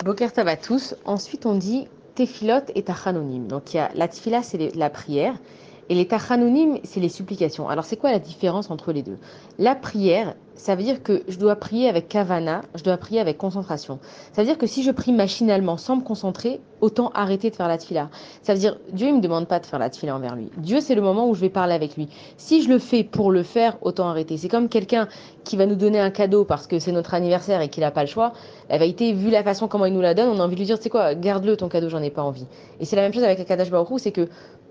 Boker Tov à tous. Ensuite, on dit Tefilot et Tachanonim. Donc, il y a la tefila, c'est la prière, et les Tachanonim, c'est les supplications. Alors, c'est quoi la différence entre les deux? La prière, ça veut dire que je dois prier avec kavana, je dois prier avec concentration. Ça veut dire que si je prie machinalement sans me concentrer, autant arrêter de faire la tefila. Ça veut dire, Dieu, il ne me demande pas de faire la tefila envers lui. Dieu, c'est le moment où je vais parler avec lui. Si je le fais pour le faire, autant arrêter. C'est comme quelqu'un qui va nous donner un cadeau parce que c'est notre anniversaire et qu'il n'a pas le choix. La vérité, vu la façon comment il nous la donne, on a envie de lui dire, tu sais quoi, garde-le ton cadeau, j'en ai pas envie. Et c'est la même chose avec le Kadash Baruch Hu, c'est que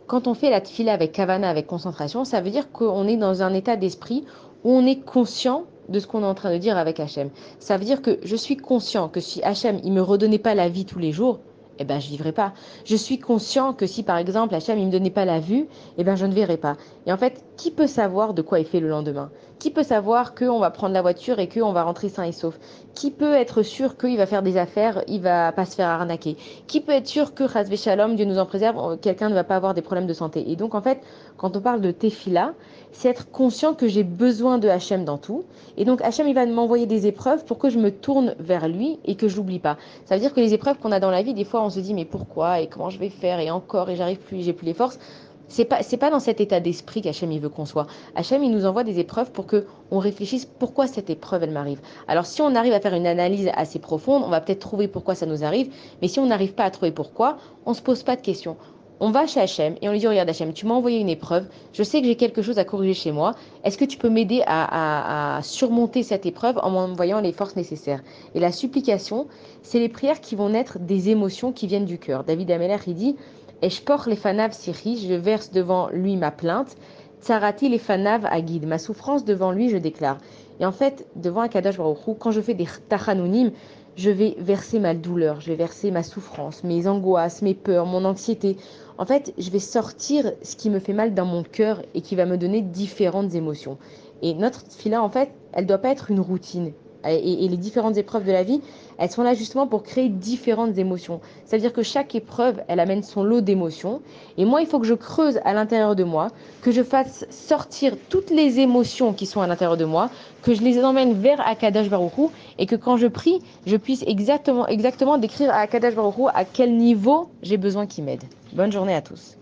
quand on fait la tefila avec kavana, avec concentration, ça veut dire qu'on est dans un état d'esprit où on est conscient de ce qu'on est en train de dire avec Hachem. Ça veut dire que je suis conscient que si Hachem, il me redonnait pas la vie tous les jours, eh ben, je vivrais pas. Je suis conscient que si, par exemple, Hachem, il me donnait pas la vue, eh ben, je ne verrais pas. Et en fait, qui peut savoir de quoi il fait le lendemain? Qui peut savoir qu'on va prendre la voiture et qu'on va rentrer sain et sauf? Qui peut être sûr qu'il va faire des affaires, il va pas se faire arnaquer? Qui peut être sûr que, Chas Shalom, Dieu nous en préserve, quelqu'un ne va pas avoir des problèmes de santé? Et donc, en fait, quand on parle de tefila, c'est être conscient que j'ai besoin de Hachem dans tout. Et donc, Hachem, il va m'envoyer des épreuves pour que je me tourne vers lui et que je l'oublie pas. Ça veut dire que les épreuves qu'on a dans la vie, des fois, on se dit, mais pourquoi et comment je vais faire et encore et j'arrive plus, j'ai plus les forces. C'est pas dans cet état d'esprit qu'Hachem il veut qu'on soit. Hachem il nous envoie des épreuves pour que on réfléchisse pourquoi cette épreuve elle m'arrive. Alors si on arrive à faire une analyse assez profonde, on va peut-être trouver pourquoi ça nous arrive, mais si on n'arrive pas à trouver pourquoi, on se pose pas de questions. On va chez Hachem et on lui dit regarde Hachem, tu m'as envoyé une épreuve, je sais que j'ai quelque chose à corriger chez moi, est-ce que tu peux m'aider à surmonter cette épreuve en m'envoyant les forces nécessaires? Et la supplication, c'est les prières qui vont naître des émotions qui viennent du cœur. David Ameller il dit et je porte les fanav siri, je verse devant lui ma plainte. Tsarati les fanav aguide, ma souffrance devant lui je déclare. Et en fait, devant Akadosh Baruch Hu, quand je fais des tachanonim, je vais verser ma douleur, je vais verser ma souffrance, mes angoisses, mes peurs, mon anxiété. En fait, je vais sortir ce qui me fait mal dans mon cœur et qui va me donner différentes émotions. Et notre fila, en fait, elle ne doit pas être une routine. Et les différentes épreuves de la vie, elles sont là justement pour créer différentes émotions. Ça veut dire que chaque épreuve, elle amène son lot d'émotions. Et moi, il faut que je creuse à l'intérieur de moi, que je fasse sortir toutes les émotions qui sont à l'intérieur de moi, que je les emmène vers Akadosh Baruch Hu, et que quand je prie, je puisse exactement décrire à Akadosh Baruch Hu à quel niveau j'ai besoin qu'il m'aide. Bonne journée à tous.